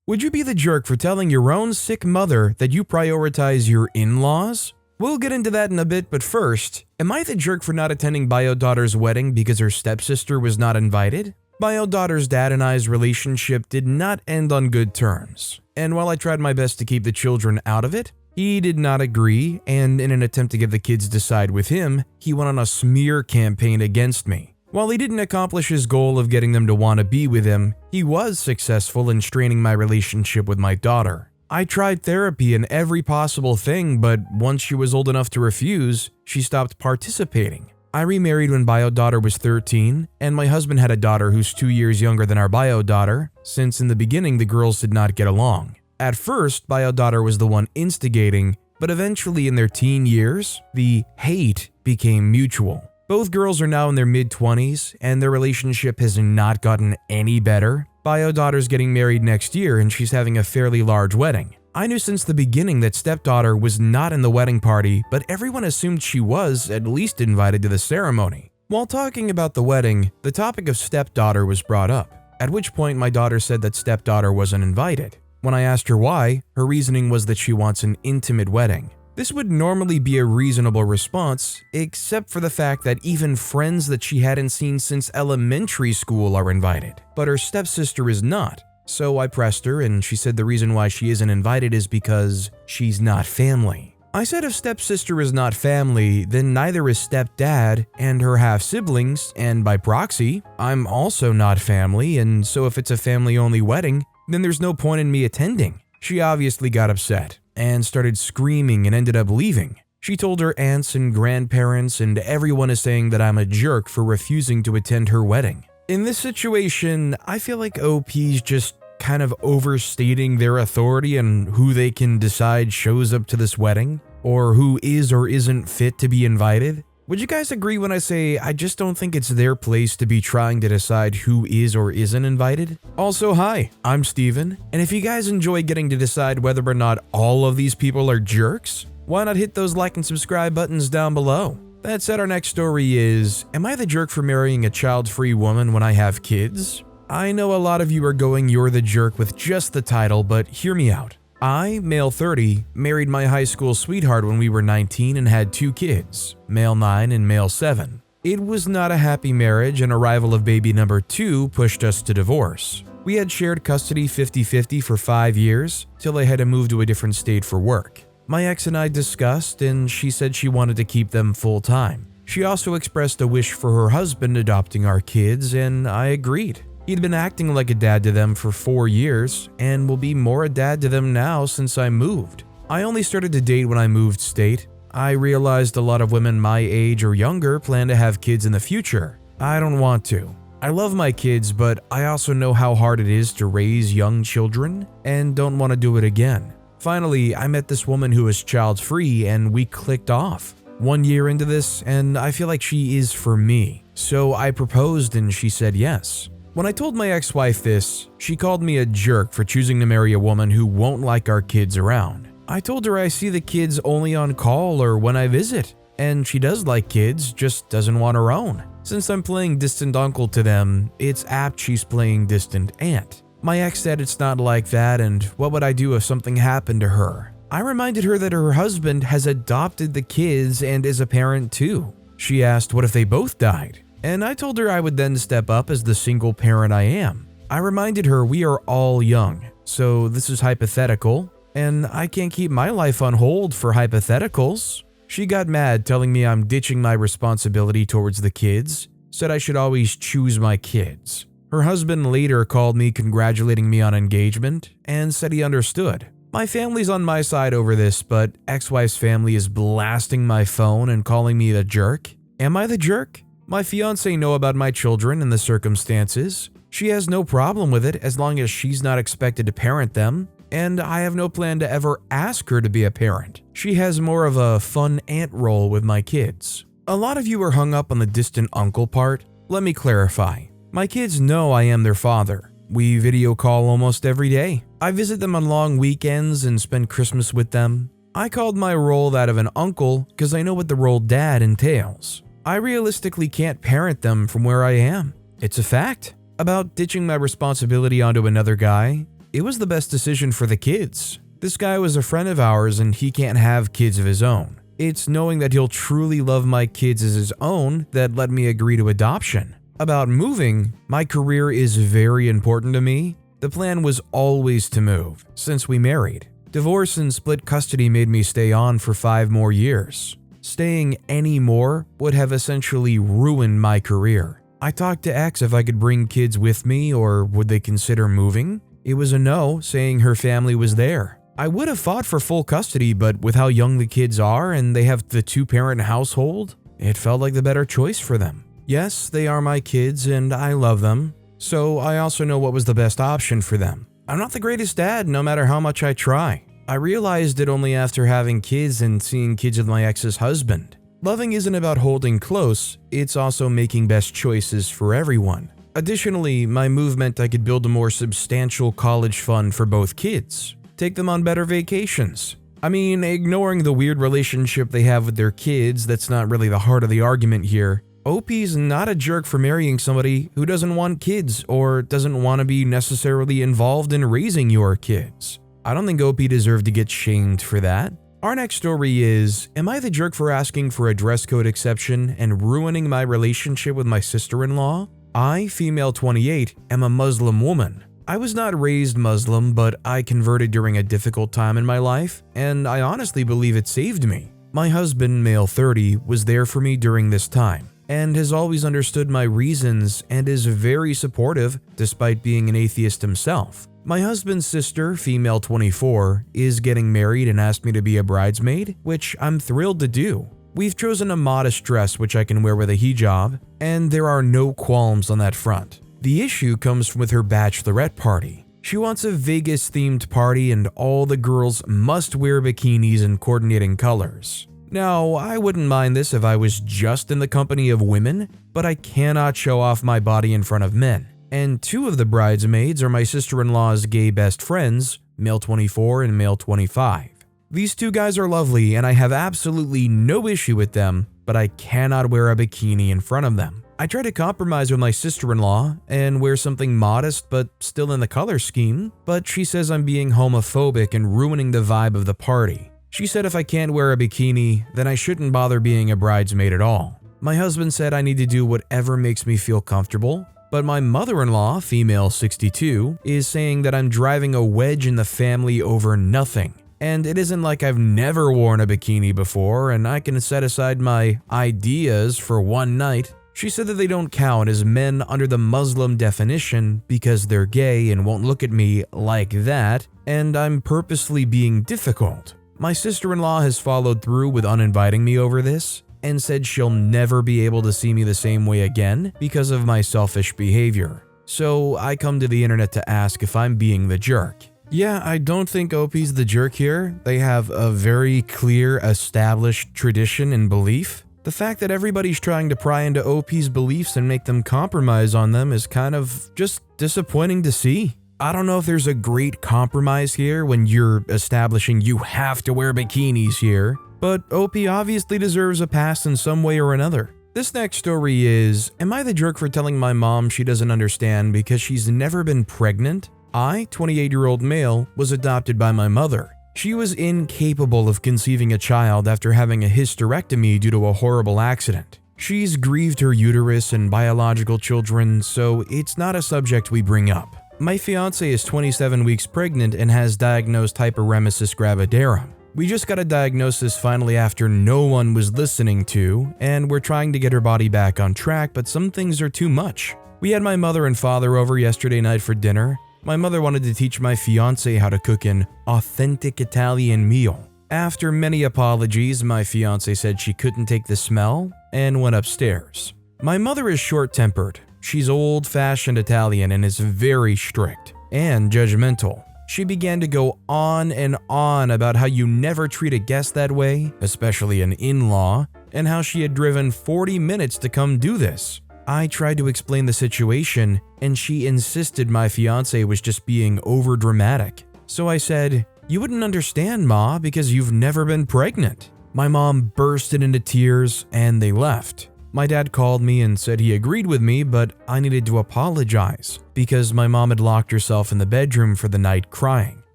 Would you be the jerk for telling your own sick mother that you prioritize your in-laws? We'll get into that in a bit, but first, am I the jerk for not attending bio daughter's wedding because her stepsister was not invited? Bio daughter's dad and I's relationship did not end on good terms, and while I tried my best to keep the children out of it, he did not agree, and in an attempt to get the kids to side with him, he went on a smear campaign against me. While he didn't accomplish his goal of getting them to want to be with him, he was successful in straining my relationship with my daughter. I tried therapy and every possible thing, but once she was old enough to refuse, she stopped participating. I remarried when bio daughter was 13, and my husband had a daughter who's 2 years younger than our bio daughter, since in the beginning the girls did not get along. At first, bio daughter was the one instigating, but eventually in their teen years, the hate became mutual. Both girls are now in their mid-20s, and their relationship has not gotten any better. Bio daughter's getting married next year, and she's having a fairly large wedding. I knew since the beginning that stepdaughter was not in the wedding party, but everyone assumed she was at least invited to the ceremony. While talking about the wedding, the topic of stepdaughter was brought up, at which point my daughter said that stepdaughter wasn't invited. When I asked her why, her reasoning was that she wants an intimate wedding. This would normally be a reasonable response, except for the fact that even friends that she hadn't seen since elementary school are invited, but her stepsister is not. So I pressed her, and she said the reason why she isn't invited is because she's not family. I said if stepsister is not family, then neither is stepdad and her half-siblings, and by proxy, I'm also not family, and so if it's a family-only wedding, then there's no point in me attending. She obviously got upset and started screaming and ended up leaving. She told her aunts and grandparents, and everyone is saying that I'm a jerk for refusing to attend her wedding. In this situation, I feel like OP's just kind of overstating their authority and who they can decide shows up to this wedding, or who is or isn't fit to be invited. Would you guys agree when I say I just don't think it's their place to be trying to decide who is or isn't invited? Also, hi, I'm Steven, and if you guys enjoy getting to decide whether or not all of these people are jerks, why not hit those like and subscribe buttons down below? That said, our next story is, am I the jerk for marrying a child-free woman when I have kids? I know a lot of you are going you're the jerk with just the title, but hear me out. I, male 30, married my high school sweetheart when we were 19 and had 2 kids, male 9 and male 7. It was not a happy marriage, and arrival of baby number 2 pushed us to divorce. We had shared custody 50-50 for 5 years, till I had to move to a different state for work. My ex and I discussed, and she said she wanted to keep them full-time. She also expressed a wish for her husband adopting our kids, and I agreed. He'd been acting like a dad to them for 4 years, and will be more a dad to them now since I moved. I only started to date when I moved state. I realized a lot of women my age or younger plan to have kids in the future. I don't want to. I love my kids, but I also know how hard it is to raise young children, and don't want to do it again. Finally, I met this woman who was child-free, and we clicked off. 1 year into this, and I feel like she is for me. So I proposed, and she said yes. When I told my ex-wife this, she called me a jerk for choosing to marry a woman who won't like our kids around. I told her I see the kids only on call or when I visit, and she does like kids, just doesn't want her own. Since I'm playing distant uncle to them, it's apt she's playing distant aunt. My ex said it's not like that, and what would I do if something happened to her? I reminded her that her husband has adopted the kids and is a parent too. She asked what if they both died? And I told her I would then step up as the single parent I am. I reminded her we are all young, so this is hypothetical, and I can't keep my life on hold for hypotheticals. She got mad, telling me I'm ditching my responsibility towards the kids, said I should always choose my kids. Her husband later called me congratulating me on engagement, and said he understood. My family's on my side over this, but ex-wife's family is blasting my phone and calling me the jerk. Am I the jerk? My fiancé know about my children and the circumstances. She has no problem with it as long as she's not expected to parent them, and I have no plan to ever ask her to be a parent. She has more of a fun aunt role with my kids. A lot of you are hung up on the distant uncle part. Let me clarify. My kids know I am their father. We video call almost every day. I visit them on long weekends and spend Christmas with them. I called my role that of an uncle because I know what the role dad entails. I realistically can't parent them from where I am. It's a fact. About ditching my responsibility onto another guy, it was the best decision for the kids. This guy was a friend of ours and he can't have kids of his own. It's knowing that he'll truly love my kids as his own that let me agree to adoption. About moving, my career is very important to me. The plan was always to move, since we married. Divorce and split custody made me stay on for 5 more years. Staying any more would have essentially ruined my career. I talked to X if I could bring kids with me or would they consider moving. It was a no, saying her family was there. I would have fought for full custody, but with how young the kids are and they have the 2-parent household, it felt like the better choice for them. Yes, they are my kids and I love them, so I also know what was the best option for them. I'm not the greatest dad no matter how much I try. I realized it only after having kids and seeing kids with my ex's husband. Loving isn't about holding close, it's also making best choices for everyone. Additionally, my move meant I could build a more substantial college fund for both kids. Take them on better vacations. I mean, ignoring the weird relationship they have with their kids, that's not really the heart of the argument here. OP's not a jerk for marrying somebody who doesn't want kids or doesn't want to be necessarily involved in raising your kids. I don't think OP deserved to get shamed for that. Our next story is, am I the jerk for asking for a dress code exception and ruining my relationship with my sister-in-law? I, female 28, am a Muslim woman. I was not raised Muslim, but I converted during a difficult time in my life, and I honestly believe it saved me. My husband, male 30, was there for me during this time, and has always understood my reasons and is very supportive despite being an atheist himself. My husband's sister, female 24, is getting married and asked me to be a bridesmaid, which I'm thrilled to do. We've chosen a modest dress which I can wear with a hijab, and there are no qualms on that front. The issue comes with her bachelorette party. She wants a Vegas-themed party and all the girls must wear bikinis in coordinating colors. Now, I wouldn't mind this if I was just in the company of women, but I cannot show off my body in front of men. And 2 of the bridesmaids are my sister-in-law's gay best friends, male 24 and male 25. These 2 guys are lovely and I have absolutely no issue with them, but I cannot wear a bikini in front of them. I try to compromise with my sister-in-law and wear something modest but still in the color scheme, but she says I'm being homophobic and ruining the vibe of the party. She said if I can't wear a bikini, then I shouldn't bother being a bridesmaid at all. My husband said I need to do whatever makes me feel comfortable, but my mother-in-law, female 62, is saying that I'm driving a wedge in the family over nothing. And it isn't like I've never worn a bikini before and I can set aside my ideas for one night. She said that they don't count as men under the Muslim definition because they're gay and won't look at me like that, and I'm purposely being difficult. My sister-in-law has followed through with uninviting me over this and said she'll never be able to see me the same way again because of my selfish behavior. So I come to the internet to ask if I'm being the jerk. Yeah, I don't think OP's the jerk here. They have a very clear, established tradition and belief. The fact that everybody's trying to pry into OP's beliefs and make them compromise on them is kind of just disappointing to see. I don't know if there's a great compromise here when you're establishing you have to wear bikinis here, but OP obviously deserves a pass in some way or another. This next story is, am I the jerk for telling my mom she doesn't understand because she's never been pregnant? I, 28-year-old male, was adopted by my mother. She was incapable of conceiving a child after having a hysterectomy due to a horrible accident. She's grieved her uterus and biological children, so it's not a subject we bring up. My fiance is 27 weeks pregnant and has diagnosed hyperemesis gravidarum. We just got a diagnosis finally after no one was listening to, and we're trying to get her body back on track, but some things are too much. We had my mother and father over yesterday night for dinner. My mother wanted to teach my fiance how to cook an authentic Italian meal. After many apologies, my fiance said she couldn't take the smell and went upstairs. My mother is short-tempered. She's old-fashioned Italian and is very strict and judgmental. She began to go on and on about how you never treat a guest that way, especially an in-law, and how she had driven 40 minutes to come do this. I tried to explain the situation, and she insisted my fiance was just being over-dramatic. So I said, "You wouldn't understand, Ma, because you've never been pregnant." My mom bursted into tears, and they left. My dad called me and said he agreed with me, but I needed to apologize because my mom had locked herself in the bedroom for the night crying.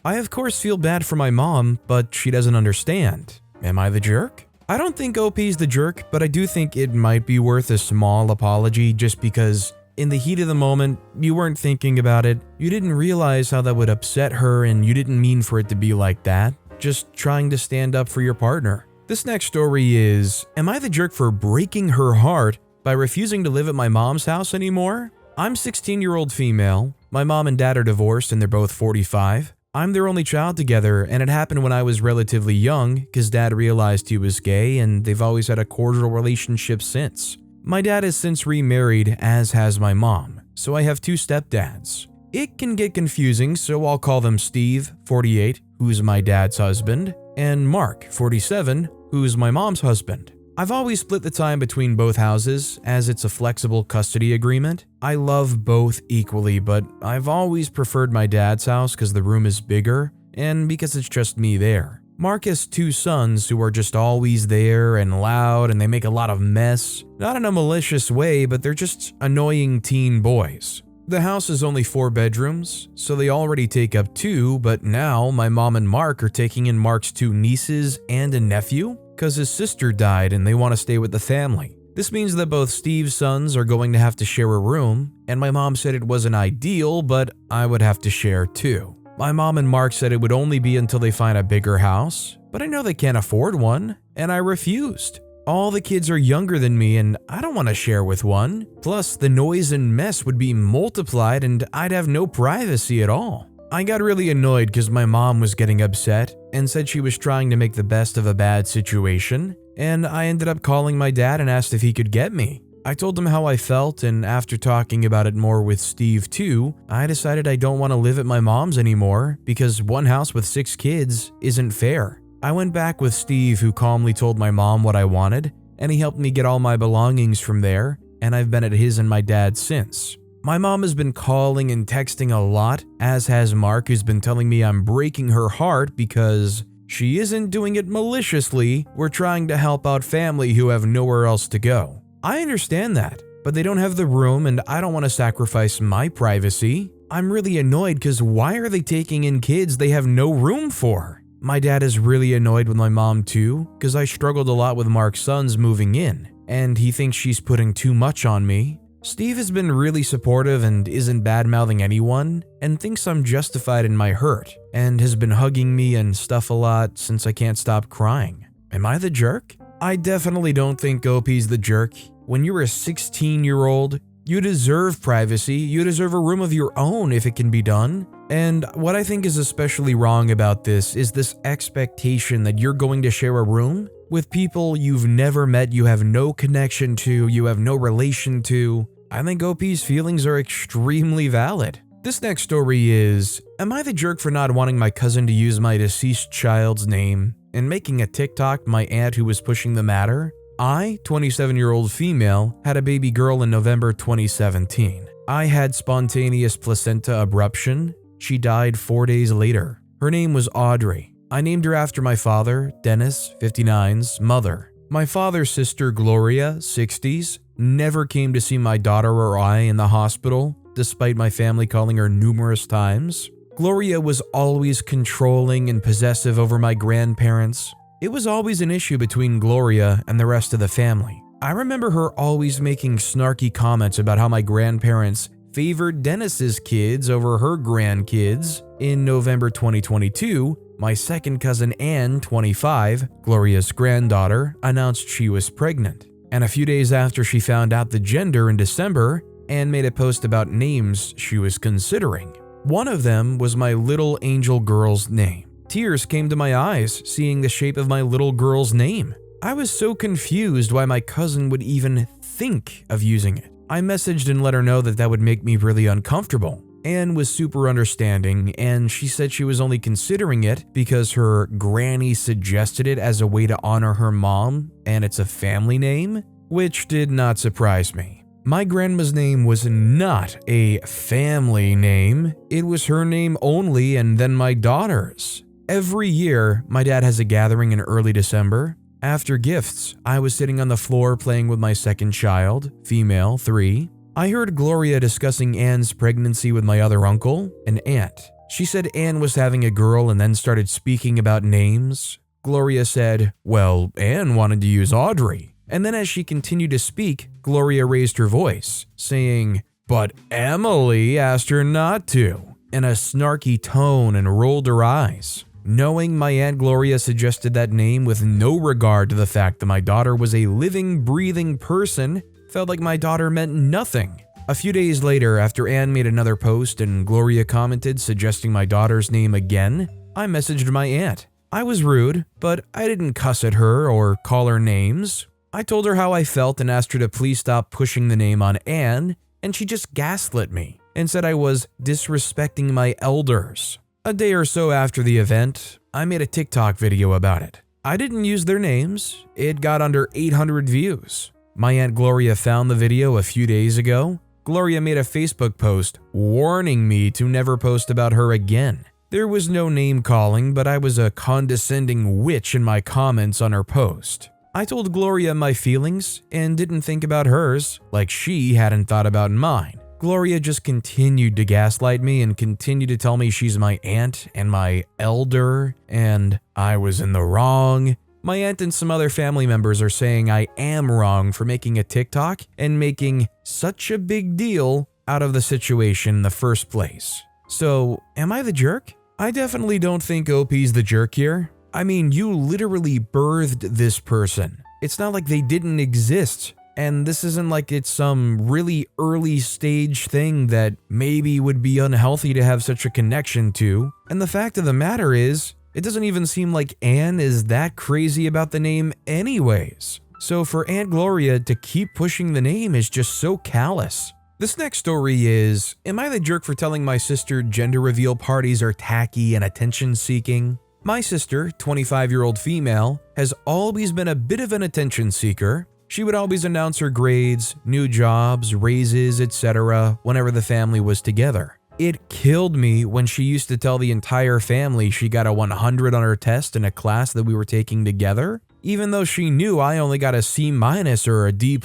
I of course feel bad for my mom, but she doesn't understand. Am I the jerk? I don't think OP's the jerk, but I do think it might be worth a small apology just because in the heat of the moment, you weren't thinking about it, you didn't realize how that would upset her, and you didn't mean for it to be like that. Just trying to stand up for your partner. This next story is, am I the jerk for breaking her heart by refusing to live at my mom's house anymore? I'm 16-year-old female. My mom and dad are divorced and they're both 45. I'm their only child together, and it happened when I was relatively young because dad realized he was gay, and they've always had a cordial relationship since. My dad has since remarried, as has my mom, so I have two stepdads. It can get confusing, so I'll call them Steve, 48, who's my dad's husband, and Mark, 47, who's my mom's husband. I've always split the time between both houses, as it's a flexible custody agreement. I love both equally, but I've always preferred my dad's house because the room is bigger, and because it's just me there. Mark has two sons who are just always there and loud, and they make a lot of mess. Not in a malicious way, but they're just annoying teen boys. The house is only 4 bedrooms, so they already take up 2, but now my mom and Mark are taking in Mark's 2 nieces and a nephew because his sister died and they want to stay with the family. This means that both Steve's sons are going to have to share a room, and my mom said it wasn't ideal, but I would have to share too. My mom and Mark said it would only be until they find a bigger house, but I know they can't afford one, and I refused. All the kids are younger than me, and I don't want to share with one. Plus, the noise and mess would be multiplied, and I'd have no privacy at all. I got really annoyed because my mom was getting upset and said she was trying to make the best of a bad situation, and I ended up calling my dad and asked if he could get me. I told him how I felt, and after talking about it more with Steve too, I decided I don't want to live at my mom's anymore because one house with 6 kids isn't fair. I went back with Steve, who calmly told my mom what I wanted, and he helped me get all my belongings from there, and I've been at his and my dad's since. My mom has been calling and texting a lot, as has Mark, who's been telling me I'm breaking her heart because she isn't doing it maliciously. We're trying to help out family who have nowhere else to go. I understand that, but they don't have the room, and I don't want to sacrifice my privacy. I'm really annoyed because why are they taking in kids they have no room for? My dad is really annoyed with my mom too, because I struggled a lot with Mark's sons moving in, and he thinks she's putting too much on me. Steve has been really supportive and isn't bad-mouthing anyone, and thinks I'm justified in my hurt, and has been hugging me and stuff a lot since I can't stop crying. Am I the jerk? I definitely don't think OP's the jerk. When you're a 16-year-old, you deserve privacy, you deserve a room of your own if it can be done. And what I think is especially wrong about this is this expectation that you're going to share a room with people you've never met, you have no connection to, you have no relation to. I think OP's feelings are extremely valid. This next story is, am I the jerk for not wanting my cousin to use my deceased child's name and making a TikTok my aunt who was pushing the matter? I, 27-year-old female, had a baby girl in November 2017. I had spontaneous placenta abruption. She died 4 days later. Her name was Audrey. I named her after my father, Dennis, 59's, mother. My father's sister, Gloria, 60's, never came to see my daughter or I in the hospital, despite my family calling her numerous times. Gloria was always controlling and possessive over my grandparents. It was always an issue between Gloria and the rest of the family. I remember her always making snarky comments about how my grandparents favored Dennis's kids over her grandkids. In November 2022, my second cousin Anne, 25, Gloria's granddaughter, announced she was pregnant. And a few days after she found out the gender in December, Anne made a post about names she was considering. One of them was my little angel girl's name. Tears came to my eyes seeing the shape of my little girl's name. I was so confused why my cousin would even think of using it. I messaged and let her know that would make me really uncomfortable. Anne was super understanding, and she said she was only considering it because her granny suggested it as a way to honor her mom, and it's a family name, which did not surprise me. My grandma's name was not a family name. It was her name only and then my daughter's. Every year, my dad has a gathering in early December. After gifts, I was sitting on the floor playing with my second child, female, 3. I heard Gloria discussing Anne's pregnancy with my other uncle and aunt. She said Anne was having a girl and then started speaking about names. Gloria said, "Well, Anne wanted to use Audrey." And then as she continued to speak, Gloria raised her voice, saying, "But Emily asked her not to," in a snarky tone, and rolled her eyes. Knowing my Aunt Gloria suggested that name with no regard to the fact that my daughter was a living, breathing person, felt like my daughter meant nothing. A few days later, after Anne made another post and Gloria commented suggesting my daughter's name again, I messaged my aunt. I was rude, but I didn't cuss at her or call her names. I told her how I felt and asked her to please stop pushing the name on Anne, and she just gaslit me and said I was disrespecting my elders. A day or so after the event, I made a TikTok video about it. I didn't use their names. It got under 800 views. My Aunt Gloria found the video a few days ago. Gloria made a Facebook post warning me to never post about her again. There was no name calling, but I was a condescending witch in my comments on her post. I told Gloria my feelings and didn't think about hers, like she hadn't thought about mine. Gloria just continued to gaslight me and continued to tell me she's my aunt and my elder, and I was in the wrong. My aunt and some other family members are saying I am wrong for making a TikTok and making such a big deal out of the situation in the first place. So, am I the jerk? I definitely don't think OP's the jerk here. I mean, you literally birthed this person. It's not like they didn't exist. And this isn't like it's some really early stage thing that maybe would be unhealthy to have such a connection to. And the fact of the matter is, it doesn't even seem like Anne is that crazy about the name anyways. So for Aunt Gloria to keep pushing the name is just so callous. This next story is, am I the jerk for telling my sister gender reveal parties are tacky and attention-seeking? My sister, 25-year-old female, has always been a bit of an attention seeker. She would always announce her grades, new jobs, raises, etc. whenever the family was together. It killed me when she used to tell the entire family she got a 100 on her test in a class that we were taking together, even though she knew I only got a C- or a D+,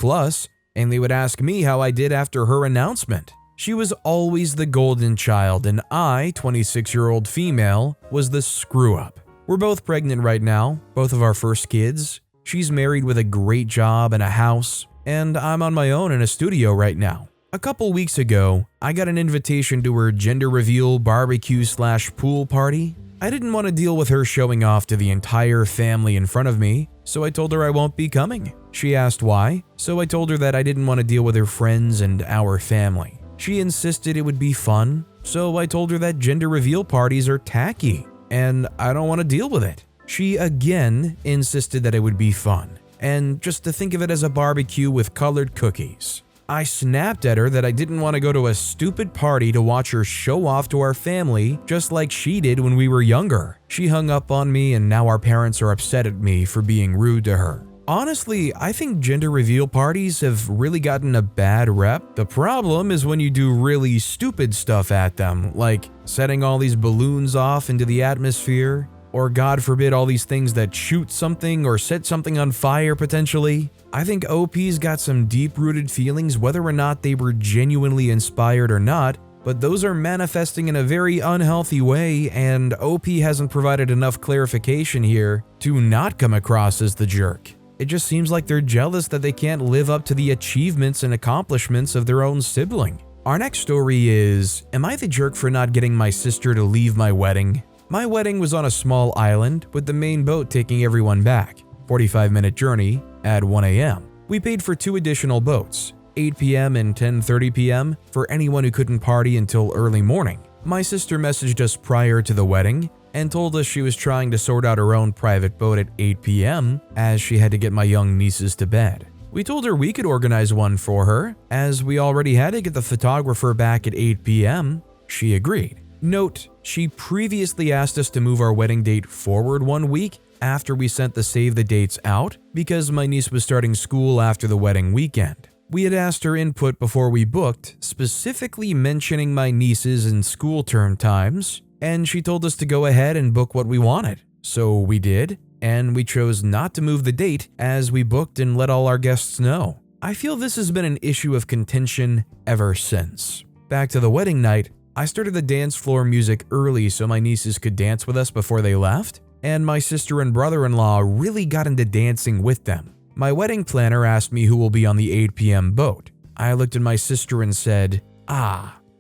and they would ask me how I did after her announcement. She was always the golden child, and I, 26-year-old female, was the screw-up. We're both pregnant right now, both of our first kids. She's married with a great job and a house, and I'm on my own in a studio right now. A couple weeks ago, I got an invitation to her gender reveal barbecue/pool party. I didn't want to deal with her showing off to the entire family in front of me, so I told her I won't be coming. She asked why, so I told her that I didn't want to deal with her friends and our family. She insisted it would be fun, so I told her that gender reveal parties are tacky, and I don't want to deal with it. She again insisted that it would be fun, and just to think of it as a barbecue with colored cookies. I snapped at her that I didn't want to go to a stupid party to watch her show off to our family just like she did when we were younger. She hung up on me, and now our parents are upset at me for being rude to her. Honestly, I think gender reveal parties have really gotten a bad rep. The problem is when you do really stupid stuff at them, like setting all these balloons off into the atmosphere, or God forbid all these things that shoot something or set something on fire potentially. I think OP's got some deep-rooted feelings whether or not they were genuinely inspired or not, but those are manifesting in a very unhealthy way, and OP hasn't provided enough clarification here to not come across as the jerk. It just seems like they're jealous that they can't live up to the achievements and accomplishments of their own sibling. Our next story is, am I the jerk for not getting my sister to leave my wedding? My wedding was on a small island with the main boat taking everyone back, 45-minute journey at 1 a.m. We paid for 2 additional boats, 8 p.m. and 10:30 p.m. for anyone who couldn't party until early morning. My sister messaged us prior to the wedding and told us she was trying to sort out her own private boat at 8 p.m. as she had to get my young nieces to bed. We told her we could organize one for her, as we already had to get the photographer back at 8 p.m. She agreed. Note, she previously asked us to move our wedding date forward 1 week after we sent the save the dates out because my niece was starting school after the wedding weekend. We had asked her input before we booked, specifically mentioning my nieces and school term times, and she told us to go ahead and book what we wanted. So we did. and we chose not to move the date as we booked and let all our guests know. I feel this has been an issue of contention ever since. Back to the wedding night, I started the dance floor music early so my nieces could dance with us before they left, and my sister and brother-in-law really got into dancing with them. My wedding planner asked me who will be on the 8 p.m. boat. I looked at my sister and said,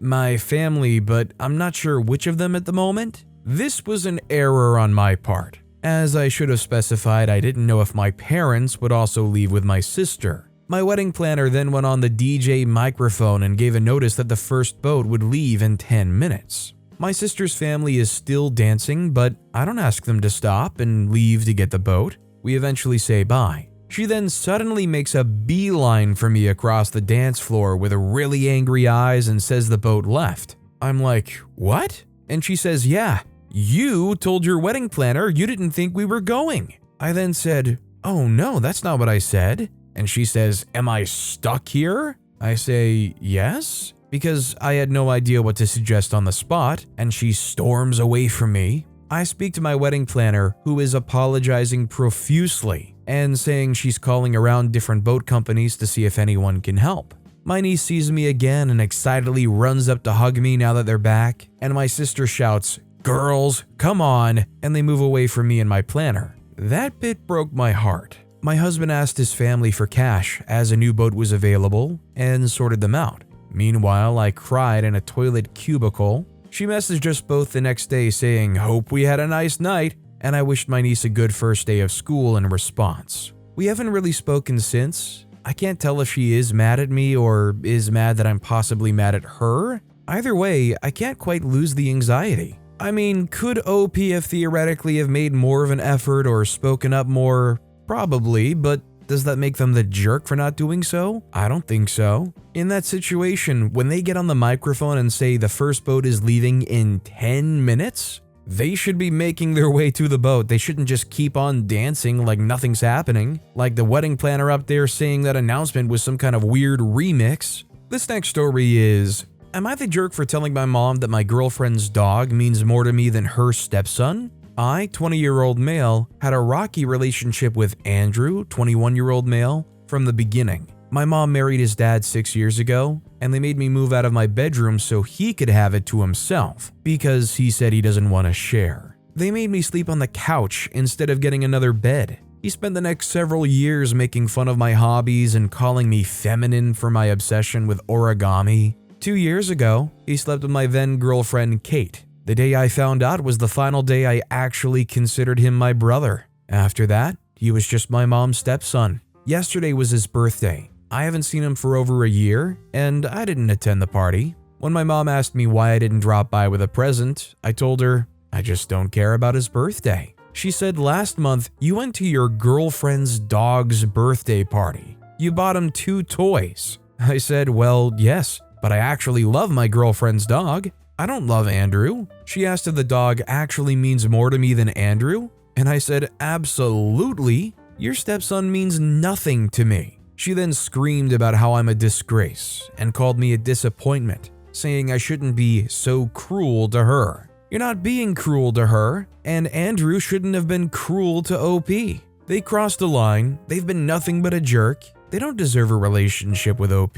my family, but I'm not sure which of them at the moment. This was an error on my part, as I should have specified I didn't know if my parents would also leave with my sister. My wedding planner then went on the DJ microphone and gave a notice that the first boat would leave in 10 minutes. My sister's family is still dancing, but I don't ask them to stop and leave to get the boat. We eventually say bye. She then suddenly makes a beeline for me across the dance floor with really angry eyes and says the boat left. I'm like, what? And she says, yeah, you told your wedding planner you didn't think we were going. I then said, oh no, that's not what I said. And she says, am I stuck here? I say, yes, because I had no idea what to suggest on the spot, and she storms away from me. I speak to my wedding planner, who is apologizing profusely and saying she's calling around different boat companies to see if anyone can help. My niece sees me again and excitedly runs up to hug me now that they're back, and my sister shouts, girls, come on, and they move away from me and my planner. That bit broke my heart. My husband asked his family for cash as a new boat was available and sorted them out. Meanwhile, I cried in a toilet cubicle. She messaged us both the next day saying, hope we had a nice night, and I wished my niece a good first day of school in response. We haven't really spoken since. I can't tell if she is mad at me or is mad that I'm possibly mad at her. Either way, I can't quite lose the anxiety. I mean, could OP have theoretically have made more of an effort or spoken up more? Probably, but does that make them the jerk for not doing so? I don't think so. In that situation, when they get on the microphone and say the first boat is leaving in 10 minutes, they should be making their way to the boat. They shouldn't just keep on dancing like nothing's happening, like the wedding planner up there saying that announcement was some kind of weird remix. This next story is, am I the jerk for telling my mom that my girlfriend's dog means more to me than her stepson? I, 20-year-old male, had a rocky relationship with Andrew, 21-year-old male, from the beginning. My mom married his dad 6 years ago, and they made me move out of my bedroom so he could have it to himself, because he said he doesn't want to share. They made me sleep on the couch instead of getting another bed. He spent the next several years making fun of my hobbies and calling me feminine for my obsession with origami. 2 years ago, he slept with my then-girlfriend Kate. The day I found out was the final day I actually considered him my brother. After that, he was just my mom's stepson. Yesterday was his birthday. I haven't seen him for over a year, and I didn't attend the party. When my mom asked me why I didn't drop by with a present, I told her, I just don't care about his birthday. She said last month, you went to your girlfriend's dog's birthday party. You bought him 2 toys. I said, well, yes, but I actually love my girlfriend's dog. I don't love Andrew. She asked if the dog actually means more to me than Andrew, and I said, absolutely. Your stepson means nothing to me. She then screamed about how I'm a disgrace and called me a disappointment, saying I shouldn't be so cruel to her. You're not being cruel to her, and Andrew shouldn't have been cruel to OP. They crossed a line. They've been nothing but a jerk. They don't deserve a relationship with OP.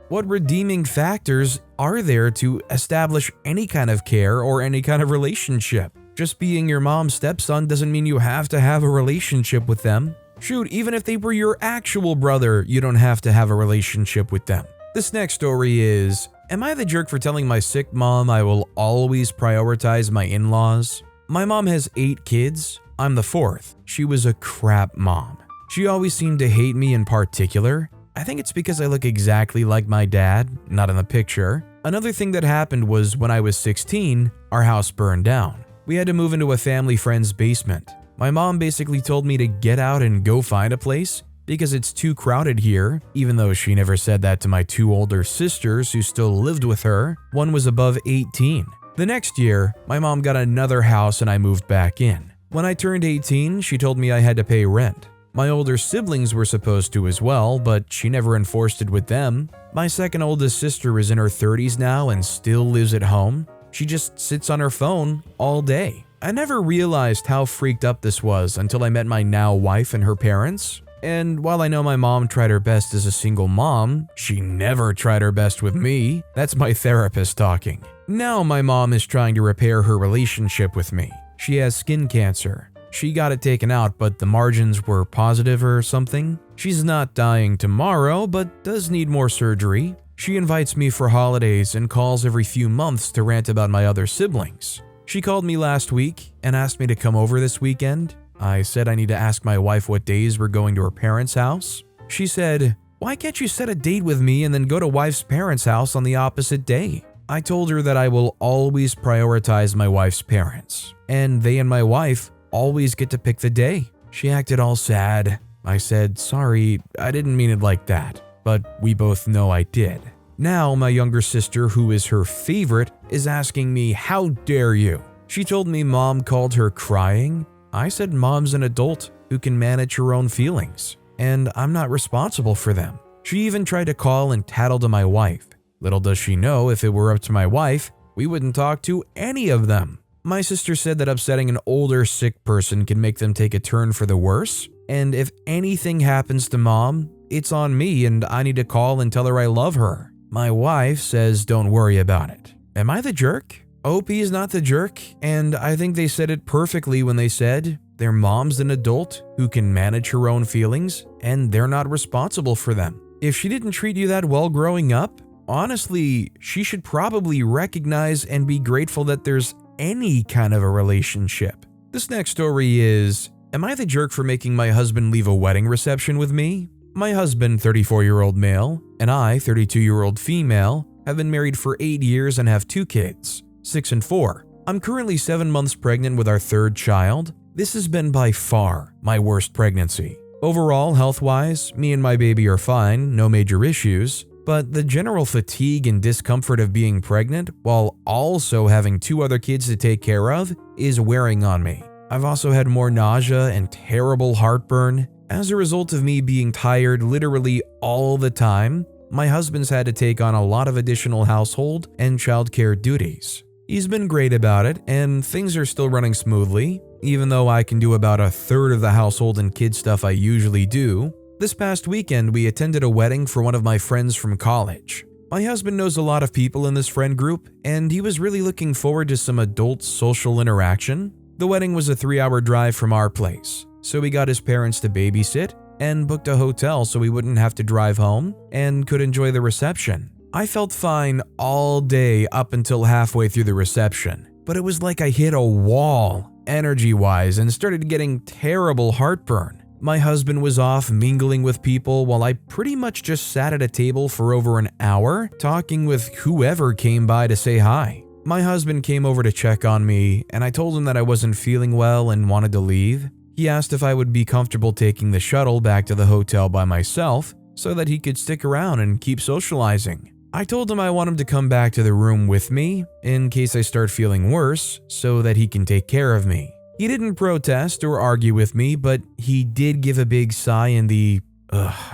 What redeeming factors are there to establish any kind of care or any kind of relationship? Just being your mom's stepson doesn't mean you have to have a relationship with them. Shoot, even if they were your actual brother, you don't have to have a relationship with them. This next story is, am I the jerk for telling my sick mom I will always prioritize my in-laws? My mom has 8 kids. I'm the 4th. She was a crap mom. She always seemed to hate me in particular. I think it's because I look exactly like my dad, not in the picture. Another thing that happened was when I was 16, our house burned down. We had to move into a family friend's basement. My mom basically told me to get out and go find a place because it's too crowded here, even though she never said that to my 2 older sisters who still lived with her. One was above 18. The next year, my mom got another house and I moved back in. When I turned 18, she told me I had to pay rent. My older siblings were supposed to as well, but she never enforced it with them. My second oldest sister is in her 30s now and still lives at home. She just sits on her phone all day. I never realized how freaked up this was until I met my now wife and her parents. And while I know my mom tried her best as a single mom, she never tried her best with me. That's my therapist talking. Now my mom is trying to repair her relationship with me. She has skin cancer. She got it taken out, but the margins were positive or something. She's not dying tomorrow, but does need more surgery. She invites me for holidays and calls every few months to rant about my other siblings. She called me last week and asked me to come over this weekend. I said I need to ask my wife what days we're going to her parents' house. She said, "Why can't you set a date with me and then go to wife's parents' house on the opposite day?" I told her that I will always prioritize my wife's parents, and they and my wife always get to pick the day. She acted all sad. I said, "Sorry, I didn't mean it like that," but we both know I did. Now my younger sister, who is her favorite, is asking me, "How dare you?" She told me mom called her crying. I said mom's an adult who can manage her own feelings, and I'm not responsible for them. She even tried to call and tattle to my wife. Little does she know, if it were up to my wife, we wouldn't talk to any of them. My sister said that upsetting an older sick person can make them take a turn for the worse, and if anything happens to mom, it's on me and I need to call and tell her I love her. My wife says don't worry about it. Am I the jerk? OP is not the jerk, and I think they said it perfectly when they said their mom's an adult who can manage her own feelings and they're not responsible for them. If she didn't treat you that well growing up, honestly, she should probably recognize and be grateful that there's any kind of a relationship. This next story is, am I the jerk for making my husband leave a wedding reception with me? My husband, 34-year-old male, and I, 32-year-old female, have been married for 8 years and have 2 kids. 6 and 4. I'm currently 7 months pregnant with our 3rd child. This has been by far my worst pregnancy. Overall, health-wise, me and my baby are fine, no major issues, but the general fatigue and discomfort of being pregnant while also having 2 other kids to take care of is wearing on me. I've also had more nausea and terrible heartburn. As a result of me being tired literally all the time, my husband's had to take on a lot of additional household and childcare duties. He's been great about it, and things are still running smoothly, even though I can do about 1/3 of the household and kid stuff I usually do. This past weekend, we attended a wedding for one of my friends from college. My husband knows a lot of people in this friend group, and he was really looking forward to some adult social interaction. The wedding was a 3-hour drive from our place, so we got his parents to babysit and booked a hotel so we wouldn't have to drive home and could enjoy the reception. I felt fine all day up until halfway through the reception, but it was like I hit a wall energy-wise and started getting terrible heartburn. My husband was off mingling with people while I pretty much just sat at a table for over an hour talking with whoever came by to say hi. My husband came over to check on me, and I told him that I wasn't feeling well and wanted to leave. He asked if I would be comfortable taking the shuttle back to the hotel by myself so that he could stick around and keep socializing. I told him I want him to come back to the room with me in case I start feeling worse so that he can take care of me. He didn't protest or argue with me, but he did give a big sigh in the,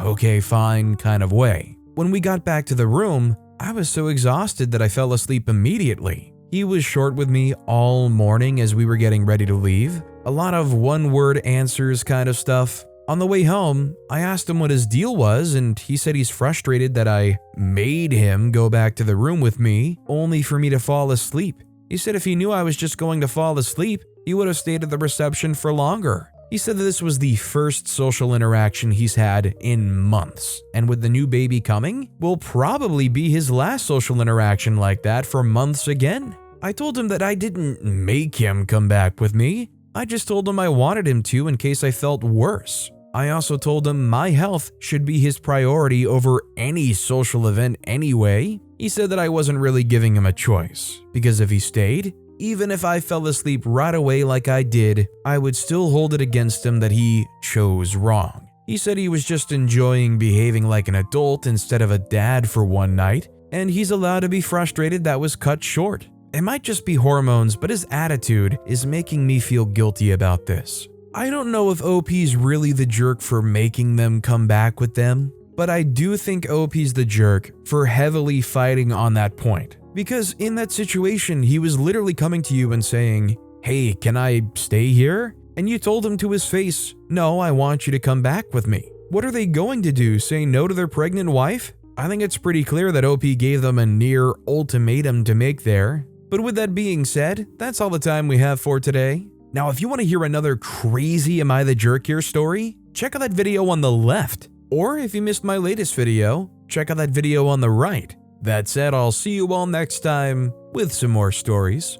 okay, fine kind of way. When we got back to the room, I was so exhausted that I fell asleep immediately. He was short with me all morning as we were getting ready to leave. A lot of one-word answers kind of stuff. On the way home, I asked him what his deal was, and he said he's frustrated that I made him go back to the room with me only for me to fall asleep. He said if he knew I was just going to fall asleep, he would have stayed at the reception for longer. He said that this was the first social interaction he's had in months, and with the new baby coming, will probably be his last social interaction like that for months again. I told him that I didn't make him come back with me. I just told him I wanted him to in case I felt worse. I also told him my health should be his priority over any social event anyway. He said that I wasn't really giving him a choice, because if he stayed, even if I fell asleep right away like I did, I would still hold it against him that he chose wrong. He said he was just enjoying behaving like an adult instead of a dad for one night, and he's allowed to be frustrated that was cut short. It might just be hormones, but his attitude is making me feel guilty about this. I don't know if OP's really the jerk for making them come back with them, but I do think OP's the jerk for heavily fighting on that point. Because in that situation, he was literally coming to you and saying, "Hey, can I stay here?" And you told him to his face, "No, I want you to come back with me." What are they going to do, say no to their pregnant wife? I think it's pretty clear that OP gave them a near ultimatum to make there. But with that being said, that's all the time we have for today. Now, if you want to hear another crazy Am I the Jerk Here story, check out that video on the left. Or if you missed my latest video, check out that video on the right. That said, I'll see you all next time with some more stories.